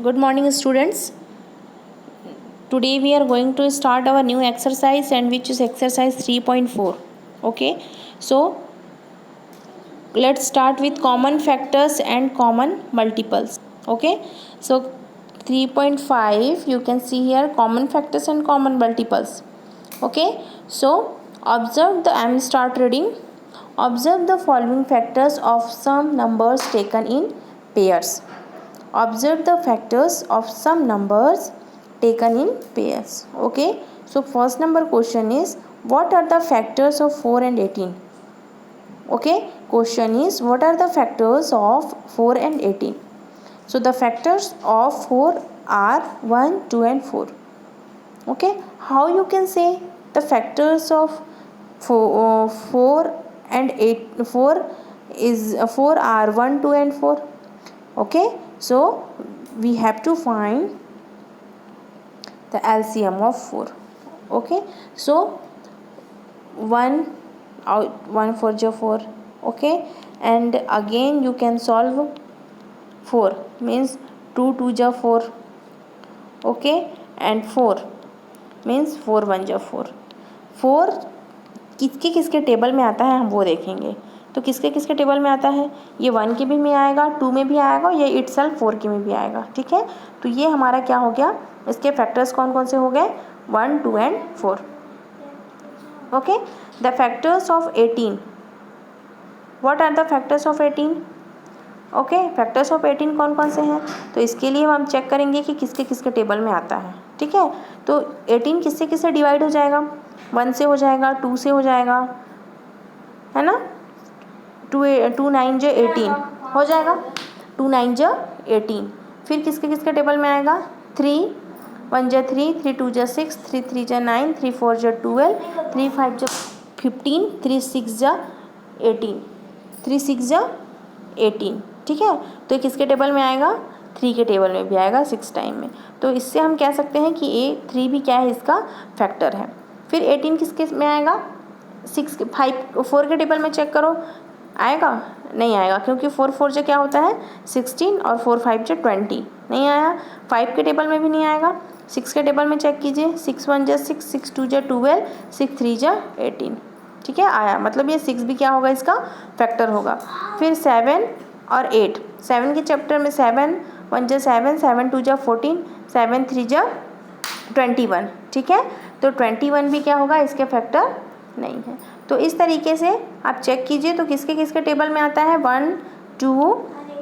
Good morning, students. Today we are going to start our new exercise, and which is exercise 3.4. Okay, so let's start with common factors and common multiples. Okay, so 3.5 you can see here common factors and common multiples. Okay, so observe the start reading. Observe the following factors of some numbers taken in pairs. Observe the factors of some numbers taken in pairs. Okay, so first number question is, what are the factors of 4 and 18? Okay, question is, what are the factors of 4 and 18? So the factors of 4 are 1, 2 and 4. Okay, how you can say the factors of 4 and 8? 4 are 1, 2 and 4. Okay, so we have to find the LCM of 4. Okay, so 1 4 ja 4. Okay, and again you can solve 4 means 2 2 ja 4. Okay, and 4 means 4 1 ja 4. 4 किसके किसके table में आता है हम वो देखेंगे. तो किसके किसके टेबल में आता है, ये 1 के भी में आएगा, 2 में भी आएगा, ये इटसेल्फ 4 के में भी आएगा. ठीक है, तो ये हमारा क्या हो गया, इसके फैक्टर्स कौन कौन से हो गए, 1 2 and 4. Okay, the factors of 18. What are the factors of 18? Okay, factors of 18 कौन कौन से हैं, तो इसके लिए हम चेक करेंगे कि किसके किसके टेबल में आता है. ठीक है, तो 18 किससे किससे डिवाइड हो जाएगा, 1 से हो जाएगा, 2 से हो जाएगा, है ना. 2 9 जो 18 हो जाएगा, 2 9 जो 18. फिर किसके किसके टेबल में आएगा, 3 1 जा 3, 3 2 जा 6, 3 3 जा 9, 3 4 जा 12, 3 5 जा 15, 3 6 जा 18, 3 6 जा 18. ठीक है, तो ये किसके टेबल में आएगा, 3 के टेबल में भी आएगा 6 टाइम में. तो इससे हम कह सकते हैं कि 3 भी क्या है, इसका फैक्टर है. फिर 18 किसके में आएगा, 4 के टेबल में चेक करो, आएगा नहीं आएगा, क्योंकि 4 4 जो क्या होता है 16 और 4 5 जो 20, नहीं आया. 5 के टेबल में भी नहीं आएगा. 6 के टेबल में चेक कीजिए, 6 1 जा 6, 6 2 जा 12, 6 3 जा 18. ठीक है, आया, मतलब ये 6 भी क्या होगा, इसका फैक्टर होगा. फिर 7 और 8, 7 के चैप्टर में 7 1 जा 7, 7 2 जा 14, 7 3 जा 21. ठीक है, तो 21 भी क्या होगा, इसके फैक्टर नहीं है. तो इस तरीके से आप चेक कीजिए, तो किसके किसके टेबल में आता है, 1 2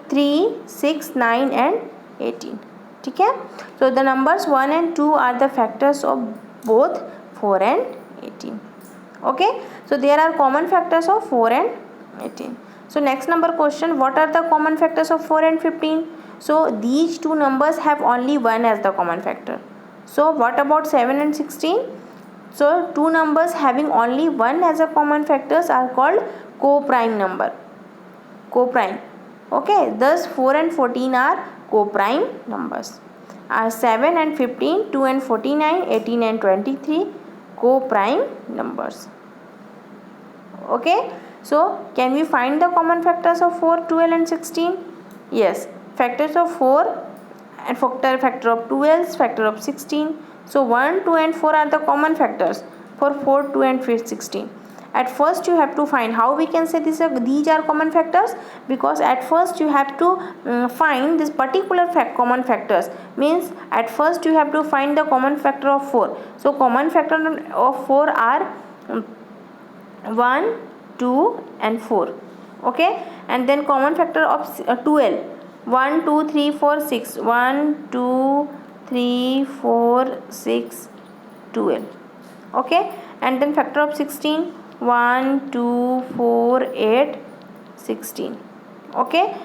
3 6 9 एंड 18. ठीक है, तो the numbers 1 and 2 are the factors of both 4 and 18. Okay, so there are common factors of 4 and 18. So next number question, what are the common factors of 4 and 15? So these two numbers have only 1 as the common factor. So what about 7 and 16? So two numbers having only 1 as a common factors are called co-prime number. Co-prime. Okay, thus 4 and 14 are co-prime numbers. 7 and 15, 2 and 49, 18 and 23 co-prime numbers. Okay, so can we find the common factors of 4, 12 and 16? Yes, factors of 4 and factor of 12, factor of 16. So 1 2 and 4 are the common factors for 4 2 and 16. At first you have to find, how we can say these are common factors, because at first you have to find this particular common factors, means at first you have to find the common factor of 4. So common factor of 4 are 1 2 and 4. Okay, and then common factor of 12, 1 2 3 4 6, 1 2 3 4 6 12. Okay, and then factor of 16, 1 2 4 8 16. Okay,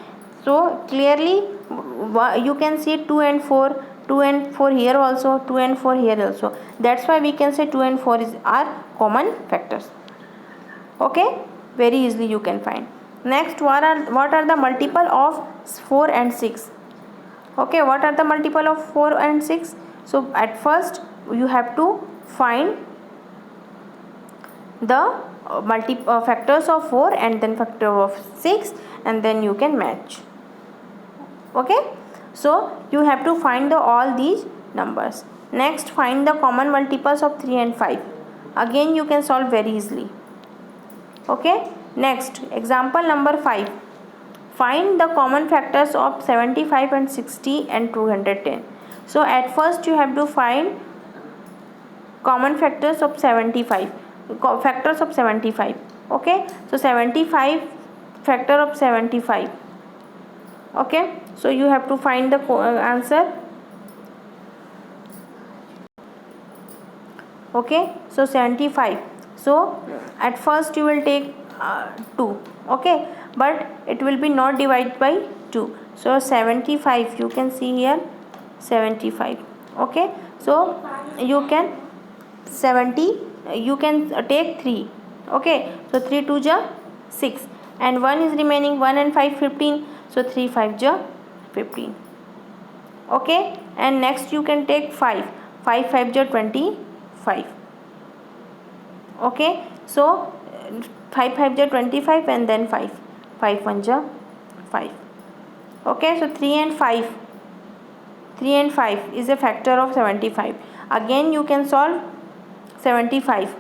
so clearly you can see 2 and 4, 2 and 4 here also, 2 and 4 here also. That's why we can say 2 and 4 are common factors. Okay, very easily you can find. Next, what are the multiple of 4 and 6? Okay, what are the multiple of 4 and 6? So at first you have to find the factors of 4 and then factor of 6, and then you can match. Okay, So you have to find all these numbers. Next, find the common multiples of 3 and 5. Again you can solve very easily. Okay. Next, example number 5. Find the common factors of 75 and 60 and 210. So at first you have to find common factors of 75. Factors of 75. Okay. So 75 factor of 75. Okay. So you have to find the answer. Okay. So 75. So at first you will take 2. Okay. But it will be not divided by 2. So 75, you can see here 75. Okay. So you can 70, you can take 3. Okay. So 3 2 ja 6 and 1 is remaining, 1 and 5 15. So 3 5 ja 15. Okay. And next you can take 5. 5 5 ja 25. Okay. So 5 5 ja 25 and then 5. 5 1 ja 5. Okay. So 3 and 5. 3 and 5 is a factor of 75. Again you can solve 75.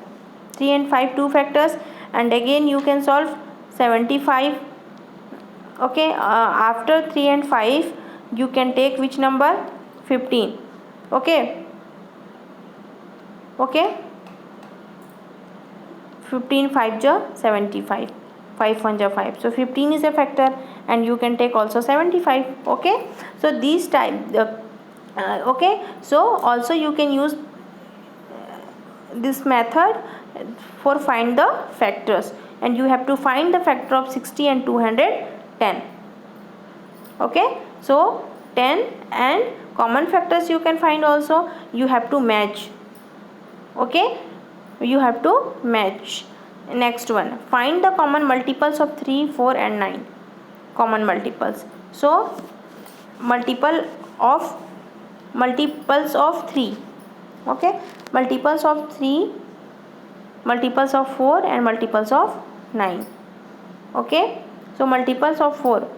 3 and 5 two factors, and again you can solve 75. Okay. After 3 and 5 you can take which number? 15. Okay. Okay. 15 5 ja 75. 5 1 ja 5. So 15 is a factor and you can take also 75. Okay. So these type okay. So also you can use this method for find the factors, and you have to find the factor of 60 and 210. Okay. So 10 and common factors you can find also. You have to match. Okay. You have to match. Next one, find the common multiples of 3 4 and 9. Common multiples. So multiples of 3. Okay. Multiples of 3, multiples of 4 and multiples of 9. Okay. So multiples of 4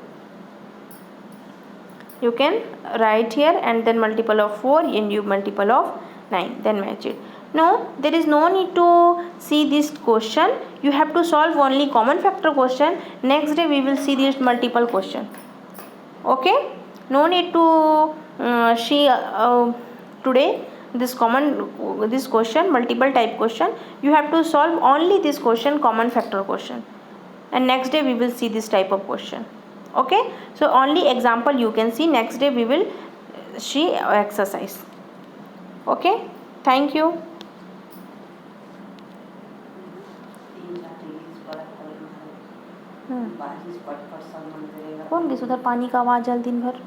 you can write here, and then multiple of 4 and you multiple of 9, then match it. No, there is no need to see this question. You have to solve only common factor question. Next day we will see this multiple question. Okay. No need to see today this question, multiple type question. You have to solve only this question, common factor question, and next day we will see this type of question. Okay. So only example you can see. Next day we will see exercise. Okay. Thank you. कौन गई उधर? पानी का आवाज़ आल दिन भर.